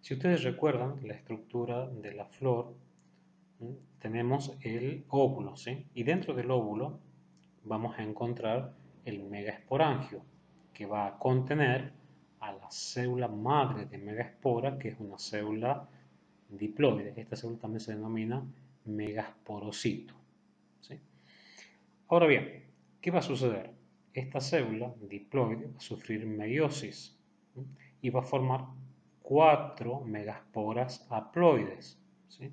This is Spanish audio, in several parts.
Si ustedes recuerdan la estructura de la flor, tenemos el óvulo, ¿sí? Y dentro del óvulo vamos a encontrar el megaesporangio, que va a contener a la célula madre de megaespora, que es una célula diploide. Esta célula también se denomina megasporocito, ¿sí? Ahora bien, ¿qué va a suceder? Esta célula diploide va a sufrir meiosis, ¿sí? Y va a formar 4 megasporas haploides, ¿sí?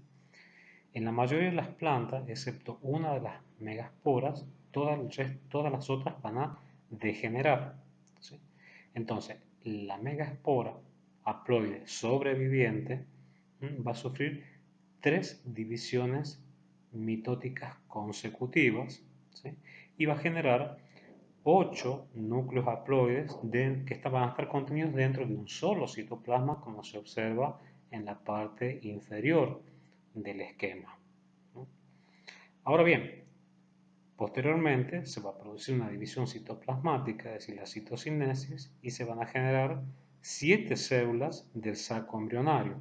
En la mayoría de las plantas, excepto una de las megasporas, todas las otras van a degenerar, ¿sí? Entonces, la megaspora haploide sobreviviente va a sufrir 3 divisiones mitóticas consecutivas, ¿sí? Y va a generar 8 núcleos haploides que van a estar contenidos dentro de un solo citoplasma, como se observa en la parte inferior del esquema, ¿no? Ahora bien, posteriormente se va a producir una división citoplasmática, es decir, la citocinesis, y se van a generar 7 células del saco embrionario,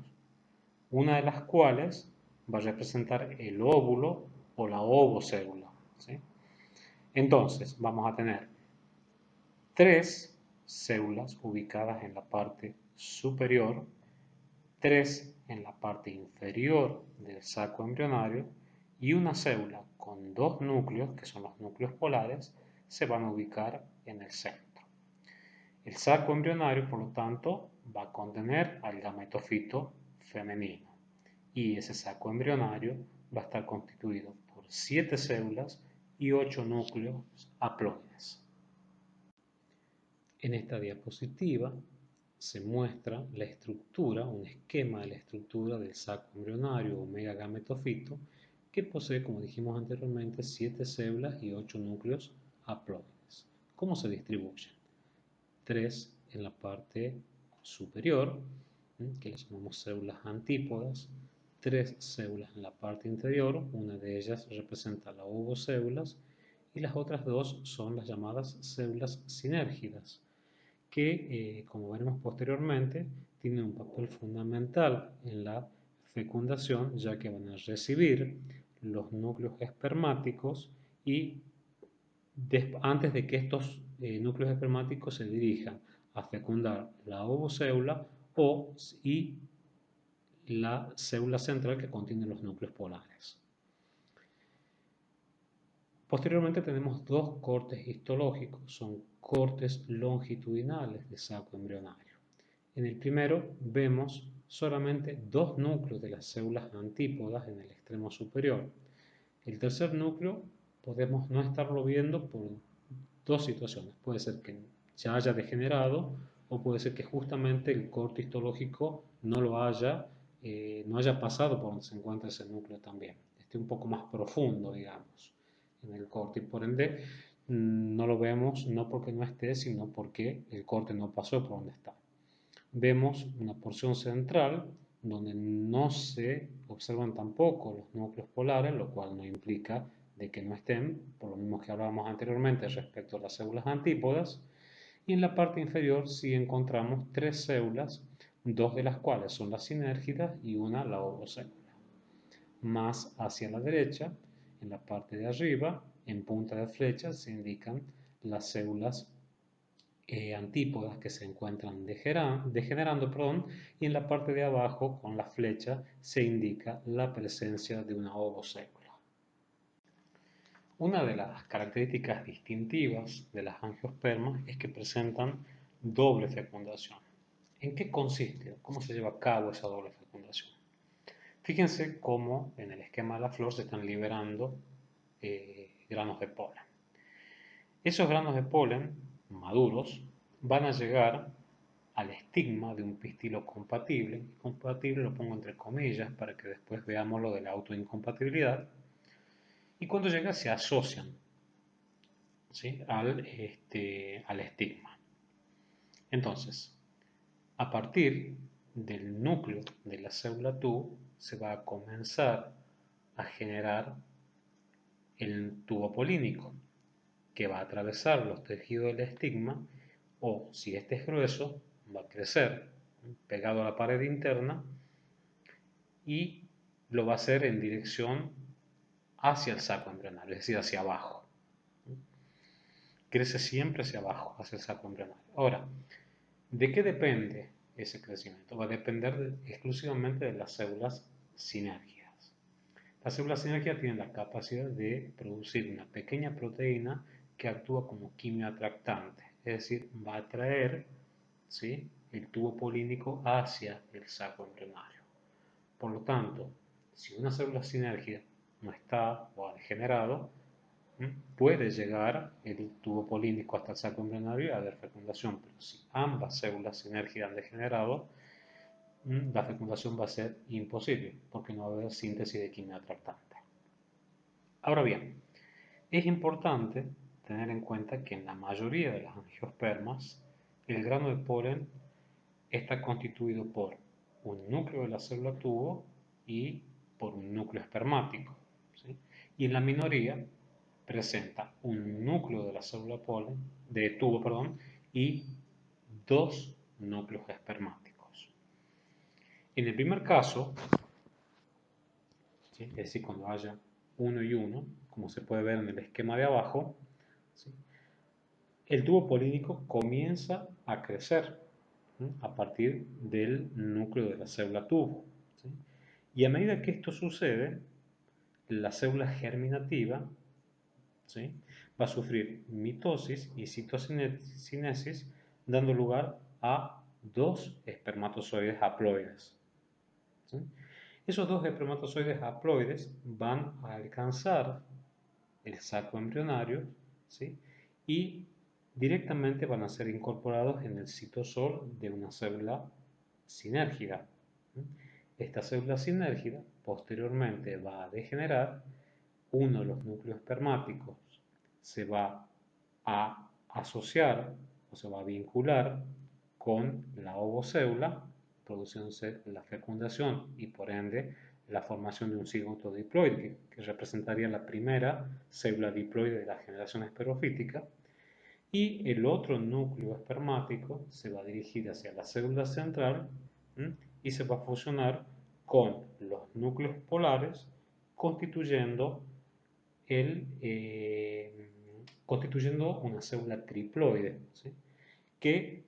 una de las cuales va a representar el óvulo o la ovocélula, ¿sí? Entonces, vamos a tener 3 células ubicadas en la parte superior, 3 en la parte inferior del saco embrionario y una célula con 2 núcleos, que son los núcleos polares, se van a ubicar en el centro. El saco embrionario, por lo tanto, va a contener al gametofito femenino y ese saco embrionario va a estar constituido por 7 células y 8 núcleos haploides. En esta diapositiva se muestra la estructura, un esquema de la estructura del saco embrionario o megagametofito que posee, como dijimos anteriormente, 7 células y 8 núcleos haploides. ¿Cómo se distribuyen? 3 en la parte superior, que le llamamos células antípodas, 3 células en la parte interior, una de ellas representa las ovocélulas y las otras 2 son las llamadas células sinérgidas, que, como veremos posteriormente, tienen un papel fundamental en la fecundación, ya que van a recibir los núcleos espermáticos y antes de que estos núcleos espermáticos se dirijan a fecundar la ovocélula y la célula central que contiene los núcleos polares. Posteriormente tenemos 2 cortes histológicos, son cortes longitudinales de saco embrionario. En el primero vemos solamente 2 núcleos de las células antípodas en el extremo superior. El tercer núcleo podemos no estarlo viendo por 2 situaciones. Puede ser que ya haya degenerado o puede ser que justamente el corte histológico no haya pasado por donde se encuentra ese núcleo también. Esté un poco más profundo, digamos, en el corte y por ende no lo vemos no porque no esté, sino porque el corte no pasó por donde está. Vemos una porción central donde no se observan tampoco los núcleos polares, lo cual no implica de que no estén, por lo mismo que hablábamos anteriormente respecto a las células antípodas. Y en la parte inferior sí encontramos 3 células, 2 de las cuales son las sinérgidas y una la ovocélula. Más hacia la derecha, en la parte de arriba, en punta de flecha, se indican las células antípodas que se encuentran degenerando, y en la parte de abajo, con la flecha, se indica la presencia de una ovocélula. Una de las características distintivas de las angiospermas es que presentan doble fecundación. ¿En qué consiste? ¿Cómo se lleva a cabo esa doble fecundación? Fíjense cómo en el esquema de la flor se están liberando granos de polen. Esos granos de polen maduros van a llegar al estigma de un pistilo compatible. Compatible lo pongo entre comillas para que después veamos lo de la autoincompatibilidad. Y cuando llega se asocian, ¿sí?, al estigma. Entonces, a partir del núcleo de la célula tubo se va a comenzar a generar el tubo polínico, que va a atravesar los tejidos del estigma o, si este es grueso, va a crecer, pegado a la pared interna, y lo va a hacer en dirección hacia el saco embrionario, es decir, hacia abajo. Crece siempre hacia abajo, hacia el saco embrionario. Ahora, ¿de qué depende ese crecimiento? Va a depender exclusivamente de las células sinérgicas. Las células sinérgicas tienen la capacidad de producir una pequeña proteína que actúa como quimioatractante, es decir, va a atraer, ¿sí?, el tubo polínico hacia el saco embrionario. Por lo tanto, si una célula sinérgica no está o ha degenerado, puede llegar el tubo polínico hasta el saco embrionario y haber fecundación, pero si ambas células sinérgicas han degenerado, la fecundación va a ser imposible porque no va a haber síntesis de quimioatractante. Ahora bien, es importante tener en cuenta que en la mayoría de las angiospermas el grano de polen está constituido por un núcleo de la célula tubo y por un núcleo espermático, ¿sí? Y en la minoría presenta un núcleo de la célula polen, de tubo, perdón, y dos núcleos espermáticos. En el primer caso, ¿sí?, es decir, cuando haya uno y uno, como se puede ver en el esquema de abajo, ¿sí?, el tubo polínico comienza a crecer, ¿sí?, a partir del núcleo de la célula tubo, ¿sí? Y a medida que esto sucede, la célula germinativa, ¿sí?, va a sufrir mitosis y citocinesis, dando lugar a dos espermatozoides haploides, ¿sí? Esos dos espermatozoides haploides van a alcanzar el saco embrionario, ¿sí?, y directamente van a ser incorporados en el citosol de una célula sinérgica. Esta célula sinérgica posteriormente va a degenerar, uno de los núcleos espermáticos se va a asociar o se va a vincular con la ovocélula, produciéndose la fecundación y por ende la formación de un cigoto diploide, que representaría la primera célula diploide de la generación esporofítica, y el otro núcleo espermático se va a dirigir hacia la célula central y se va a fusionar con los núcleos polares, constituyendo constituyendo una célula triploide, ¿sí?, que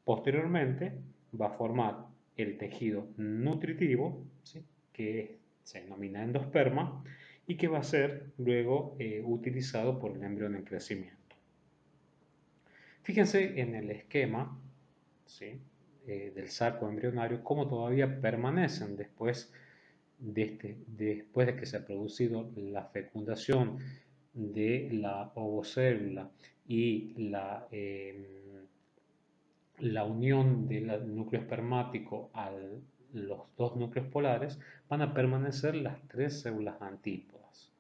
posteriormente va a formar el tejido nutritivo, ¿sí?, que se denomina endosperma y que va a ser luego utilizado por el embrión en crecimiento. Fíjense en el esquema, ¿sí?, del saco embrionario, cómo todavía permanecen después después de que se ha producido la fecundación de la ovocélula y la unión del núcleo espermático a los dos núcleos polares, van a permanecer las tres células antípodas.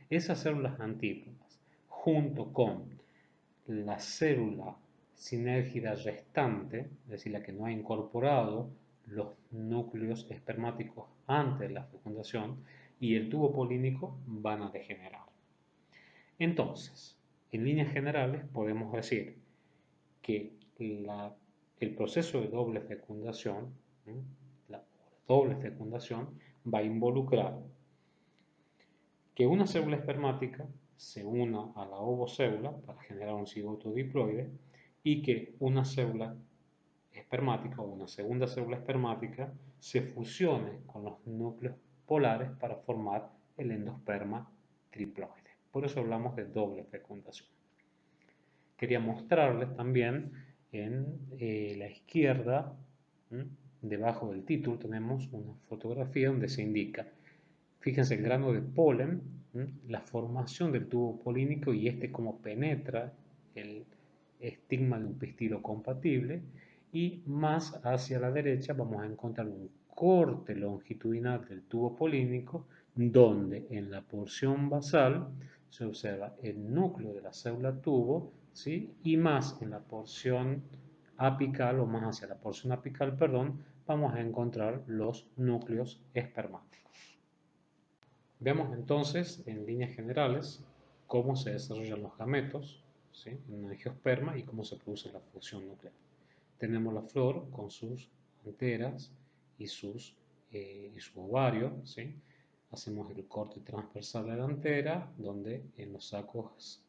Esas células antípodas, junto con la célula sinérgida restante, es decir, la que no ha incorporado los núcleos espermáticos antes de la fecundación, y el tubo polínico van a degenerar. Entonces, en líneas generales podemos decir que el proceso de doble fecundación, la doble fecundación, va a involucrar que una célula espermática se una a la ovocélula para generar un cigoto diploide y que una célula espermática o una segunda célula espermática se fusione con los núcleos polares para formar el endosperma triploide. Por eso hablamos de doble fecundación. Quería mostrarles también en la izquierda, debajo del título, tenemos una fotografía donde se indica, fíjense, el grano de polen, la formación del tubo polínico y cómo penetra el estigma de un pistilo compatible, y más hacia la derecha vamos a encontrar un corte longitudinal del tubo polínico donde en la porción basal se observa el núcleo de la célula tubo, ¿sí?, y más en la porción apical, o más hacia la porción apical, perdón, vamos a encontrar los núcleos espermáticos. Veamos entonces en líneas generales cómo se desarrollan los gametos, ¿sí?, en una angiosperma y cómo se produce la fusión nuclear. Tenemos la flor con sus anteras y su ovario, ¿sí? Hacemos el corte transversal de la antera, donde en los sacos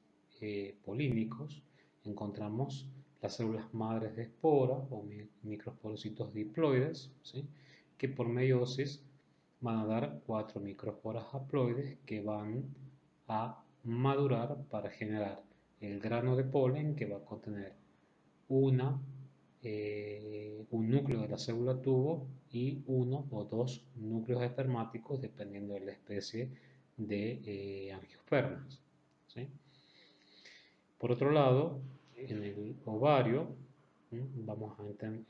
polínicos encontramos las células madres de espora o microsporocitos diploides, ¿sí? Que por meiosis van a dar 4 microesporas haploides que van a madurar para generar el grano de polen que va a contener un núcleo de la célula tubo y uno o dos núcleos espermáticos dependiendo de la especie de angiospermas, ¿sí? Por otro lado, en el ovario vamos a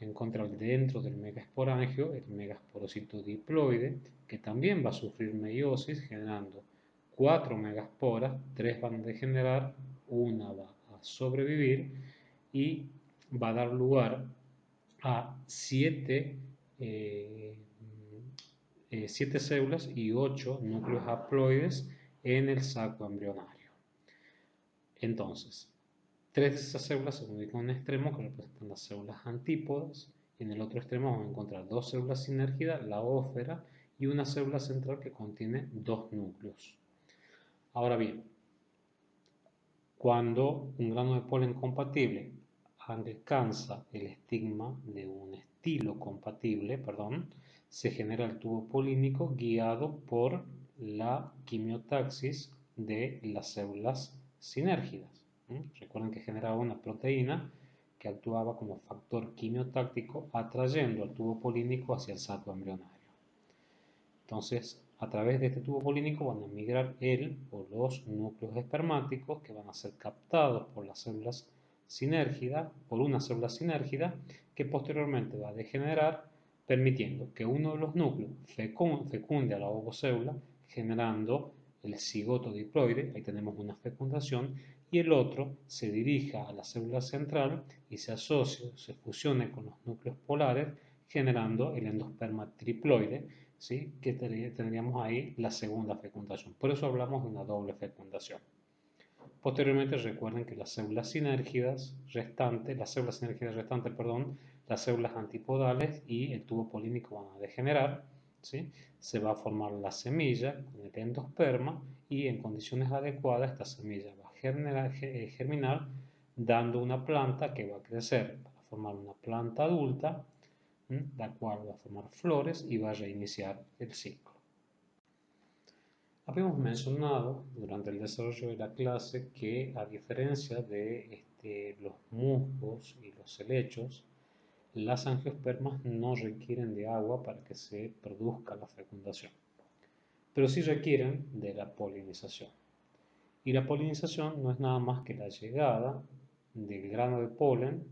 encontrar dentro del megasporangio el megasporocito diploide, que también va a sufrir meiosis generando 4 megasporas, 3 van a degenerar, una va a sobrevivir y va a dar lugar a 7 células y 8 núcleos haploides en el saco embrionario. Entonces, 3 de esas células se ubican en un extremo que representan las células antípodas, y en el otro extremo vamos a encontrar 2 células sinérgidas, la ósfera, y una célula central que contiene 2 núcleos. Ahora bien, cuando un grano de polen compatible alcanza el estigma de un estilo compatible, se genera el tubo polínico guiado por la quimiotaxis de las células sinérgidas. Recuerden que generaba una proteína que actuaba como factor quimiotáctico atrayendo al tubo polínico hacia el saco embrionario. Entonces, a través de este tubo polínico van a migrar él o los núcleos espermáticos que van a ser captados por las células sinérgidas, por una célula sinérgida que posteriormente va a degenerar permitiendo que uno de los núcleos fecunde a la ovocélula generando el cigoto diploide, ahí tenemos una fecundación, y el otro se dirija a la célula central y se asocie, se fusione con los núcleos polares generando el endosperma triploide, ¿sí? Que tendríamos ahí la segunda fecundación. Por eso hablamos de una doble fecundación. Posteriormente recuerden que las células sinérgidas restantes, las células antipodales y el tubo polínico van a degenerar, ¿sí? Se va a formar la semilla con el endosperma y en condiciones adecuadas esta semilla va a germinar dando una planta que va a crecer para formar una planta adulta, la cual va a formar flores y va a reiniciar el ciclo. Habíamos mencionado durante el desarrollo de la clase que a diferencia de los musgos y los helechos, las angiospermas no requieren de agua para que se produzca la fecundación, pero sí requieren de la polinización. Y la polinización no es nada más que la llegada del grano de polen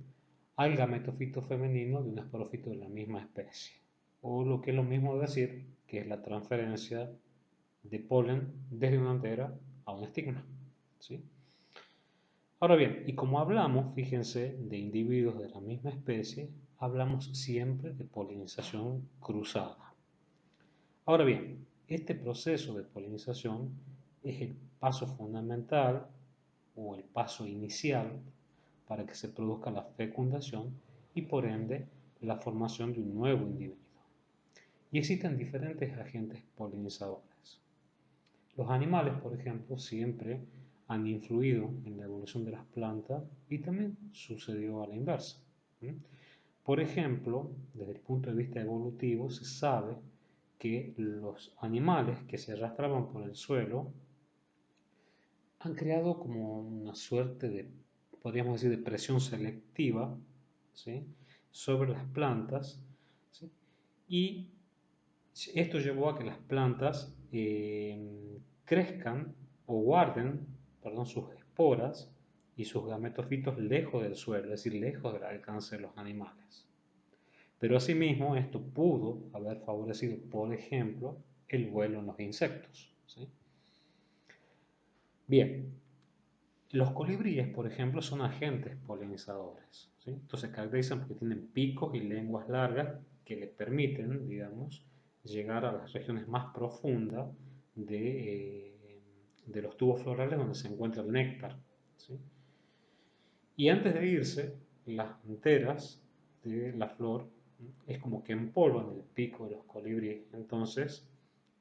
al gametofito femenino de un esporófito de la misma especie, o lo que es lo mismo decir que es la transferencia de polen desde una antera a un estigma, ¿sí? Ahora bien, y como hablamos, fíjense, de individuos de la misma especie, hablamos siempre de polinización cruzada. Ahora bien, este proceso de polinización es el paso fundamental o el paso inicial para que se produzca la fecundación y por ende la formación de un nuevo individuo. Y existen diferentes agentes polinizadores. Los animales, por ejemplo, siempre han influido en la evolución de las plantas y también sucedió a la inversa. Por ejemplo, desde el punto de vista evolutivo, se sabe que los animales que se arrastraban por el suelo han creado como una suerte de, podríamos decir, de presión selectiva, ¿sí?, sobre las plantas, ¿sí?, y esto llevó a que las plantas crezcan o guarden, sus esporas y sus gametofitos lejos del suelo, es decir, lejos del alcance de los animales. Pero asimismo esto pudo haber favorecido, por ejemplo, el vuelo en los insectos, ¿sí? Bien, los colibríes, por ejemplo, son agentes polinizadores, ¿sí? Entonces se caracterizan porque tienen picos y lenguas largas que les permiten, digamos, llegar a las regiones más profundas de los tubos florales donde se encuentra el néctar, ¿sí? Y antes de irse, las anteras de la flor es como que empolvan el pico de los colibríes. Entonces,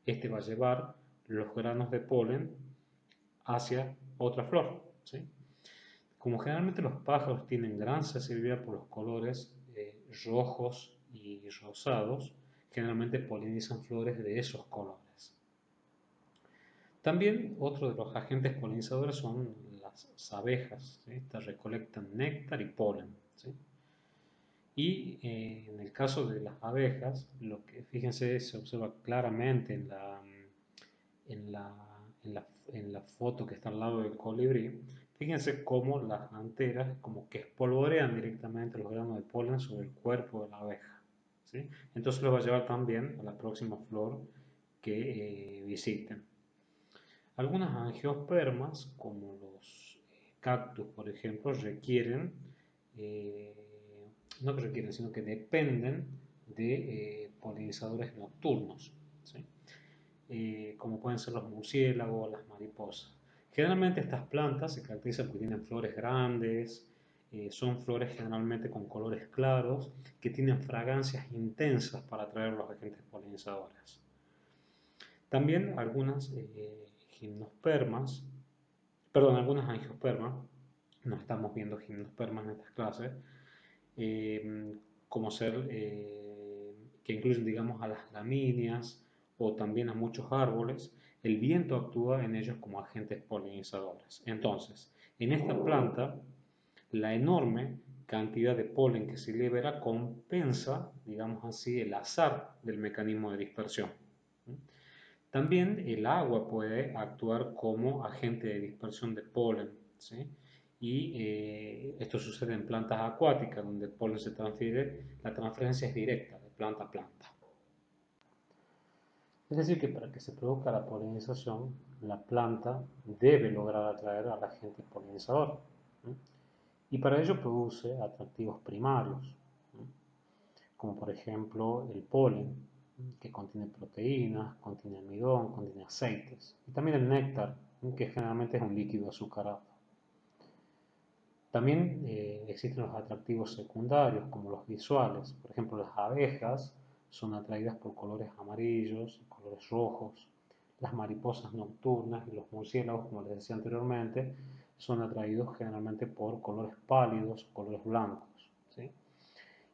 este va a llevar los granos de polen hacia otra flor, ¿sí? Como generalmente los pájaros tienen gran sensibilidad por los colores rojos y rosados, generalmente polinizan flores de esos colores. También otro de los agentes polinizadores son las abejas, ¿sí? Estas recolectan néctar y polen, ¿sí? Y en el caso de las abejas, lo que fíjense se observa claramente en la, en la foto que está al lado del colibrí, fíjense cómo las anteras como que espolvorean directamente los granos de polen sobre el cuerpo de la abeja, ¿sí? Entonces lo va a llevar también a la próxima flor que visiten. Algunas angiospermas, como los cactus, por ejemplo, requieren, eh, no que requieren, sino que dependen de polinizadores nocturnos, ¿sí? Como pueden ser los murciélagos, las mariposas. Generalmente estas plantas se caracterizan porque tienen flores grandes, son flores generalmente con colores claros, que tienen fragancias intensas para atraer a los agentes polinizadores. También algunas gimnospermas, perdón, algunas angiospermas, no estamos viendo gimnospermas en estas clases, eh, como ser, que incluyen, digamos, a las gramíneas o también a muchos árboles, el viento actúa en ellos como agentes polinizadores. Entonces, en esta planta, la enorme cantidad de polen que se libera compensa, digamos así, el azar del mecanismo de dispersión. También el agua puede actuar como agente de dispersión de polen, ¿sí? Y esto sucede en plantas acuáticas, donde el polen se transfiere, la transferencia es directa de planta a planta. Es decir, que para que se produzca la polinización, la planta debe lograr atraer al agente polinizador, ¿sí? Y para ello produce atractivos primarios, ¿sí? Como por ejemplo el polen, que contiene proteínas, contiene almidón, contiene aceites, y también el néctar, que generalmente es un líquido azucarado. También existen los atractivos secundarios, como los visuales. Por ejemplo, las abejas son atraídas por colores amarillos, colores rojos. Las mariposas nocturnas y los murciélagos, como les decía anteriormente, son atraídos generalmente por colores pálidos, colores blancos, ¿sí?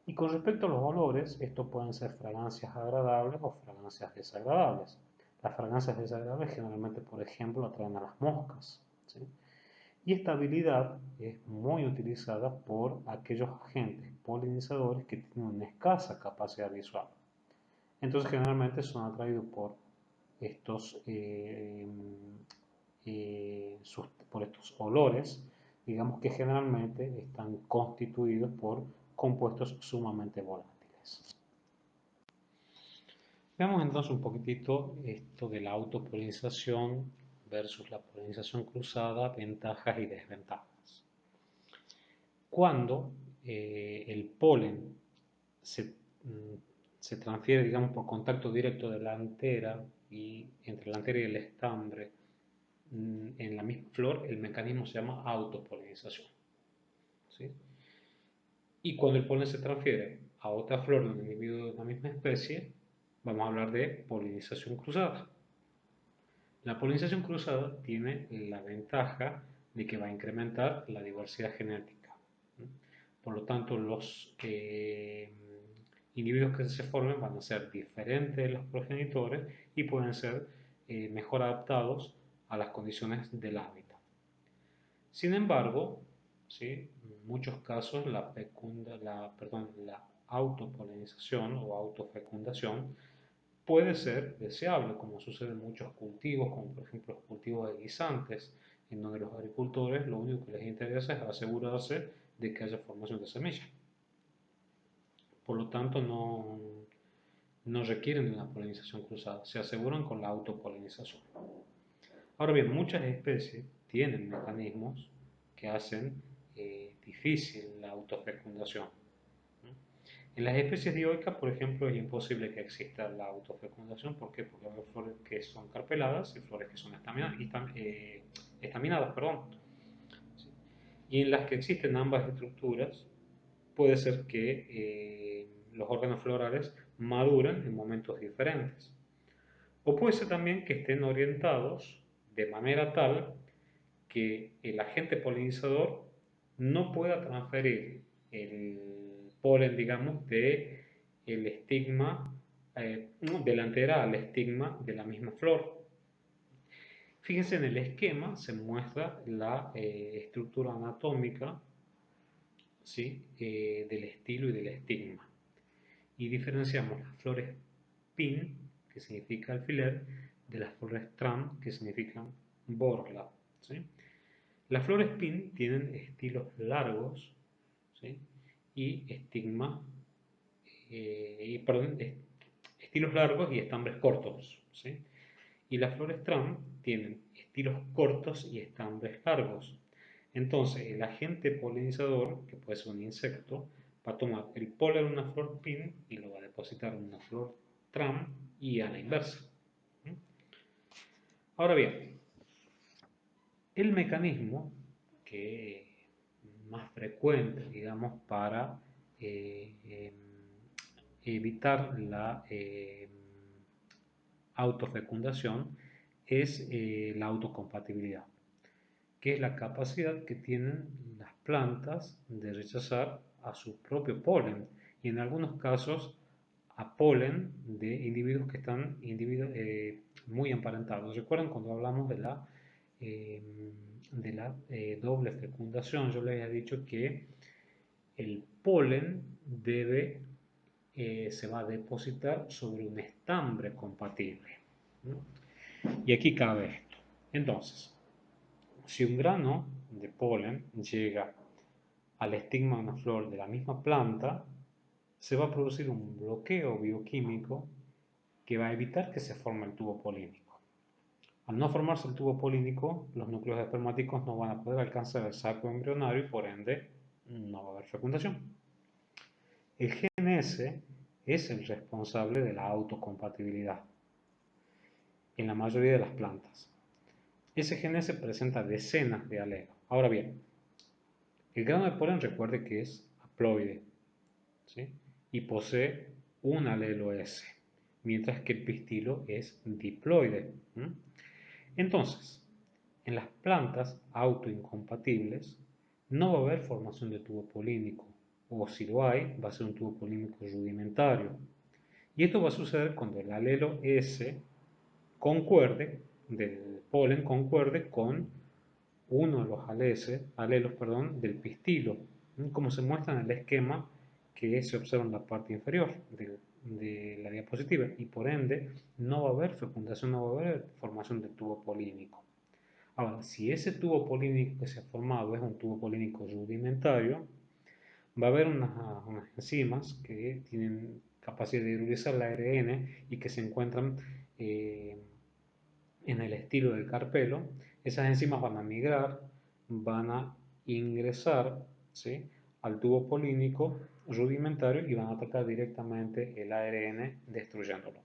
Y con respecto a los olores, estos pueden ser fragancias agradables o fragancias desagradables. Las fragancias desagradables generalmente, por ejemplo, atraen a las moscas, ¿sí? Y esta habilidad es muy utilizada por aquellos agentes polinizadores que tienen una escasa capacidad visual. Entonces generalmente son atraídos por estos, por estos olores, digamos que generalmente están constituidos por compuestos sumamente volátiles. Veamos entonces un poquitito esto de la autopolinización versus la polinización cruzada, ventajas y desventajas. Cuando el polen se, se transfiere, digamos, por contacto directo de la antera y entre la antera y el estambre en la misma flor, el mecanismo se llama autopolinización, ¿sí? Y cuando el polen se transfiere a otra flor de un individuo de la misma especie, vamos a hablar de polinización cruzada. La polinización cruzada tiene la ventaja de que va a incrementar la diversidad genética. Por lo tanto, los individuos que se formen van a ser diferentes de los progenitores y pueden ser mejor adaptados a las condiciones del hábitat. Sin embargo, ¿sí? En muchos casos la autopolinización o autofecundación puede ser deseable, como sucede en muchos cultivos, como por ejemplo los cultivos de guisantes, en donde los agricultores lo único que les interesa es asegurarse de que haya formación de semillas. Por lo tanto, no requieren de una polinización cruzada, se aseguran con la autopolinización. Ahora bien, muchas especies tienen mecanismos que hacen difícil la autofecundación. En las especies dioicas, por ejemplo, es imposible que exista la autofecundación. ¿Por qué? Porque hay flores que son carpeladas y flores que son estaminadas, perdón. Y en las que existen ambas estructuras, puede ser que los órganos florales maduran en momentos diferentes. O puede ser también que estén orientados de manera tal que el agente polinizador no pueda transferir el polen, digamos, de el estigma delantera al estigma de la misma flor. Fíjense, en el esquema se muestra la estructura anatómica, ¿sí? Del estilo y del estigma. Y diferenciamos las flores pin, que significa alfiler, de las flores tram, que significan borla, ¿sí? Las flores pin tienen estilos largos, ¿sí? Y estigma, estilos largos y estambres cortos, ¿sí? Y las flores tram tienen estilos cortos y estambres largos. Entonces, el agente polinizador, que puede ser un insecto, va a tomar el polen de una flor pin y lo va a depositar en una flor tram y a la inversa. Ahora bien, el mecanismo que más frecuente, digamos, para eh, evitar la autofecundación es la autocompatibilidad, que es la capacidad que tienen las plantas de rechazar a su propio polen y en algunos casos a polen de individuos que están muy emparentados. ¿Recuerdan cuando hablamos de la doble fecundación? Yo les había dicho que el polen se va a depositar sobre un estambre compatible, ¿no? Y aquí cabe esto. Entonces, si un grano de polen llega al estigma de una flor de la misma planta, se va a producir un bloqueo bioquímico que va a evitar que se forme el tubo polínico. Al no formarse el tubo polínico, los núcleos espermáticos no van a poder alcanzar el saco embrionario y por ende no va a haber fecundación. El gen S es el responsable de la autocompatibilidad en la mayoría de las plantas. Ese gen S presenta decenas de alelos. Ahora bien, el grano de polen recuerde que es haploide, ¿sí? Y posee un alelo S, mientras que el pistilo es diploide. Entonces, en las plantas autoincompatibles no va a haber formación de tubo polínico, o si lo hay, va a ser un tubo polínico rudimentario. Y esto va a suceder cuando el alelo S del polen concuerde con uno de los alelos del pistilo, como se muestra en el esquema que se observa en la parte inferior de la diapositiva, y por ende no va a haber fecundación, no va a haber formación de tubo polínico. Ahora, si ese tubo polínico que se ha formado es un tubo polínico rudimentario, va a haber unas enzimas que tienen capacidad de hidrolizar el ARN y que se encuentran en el estilo del carpelo. Esas enzimas van a migrar, van a ingresar, ¿sí?, al tubo polínico rudimentario y van a atacar directamente el ARN destruyéndolo.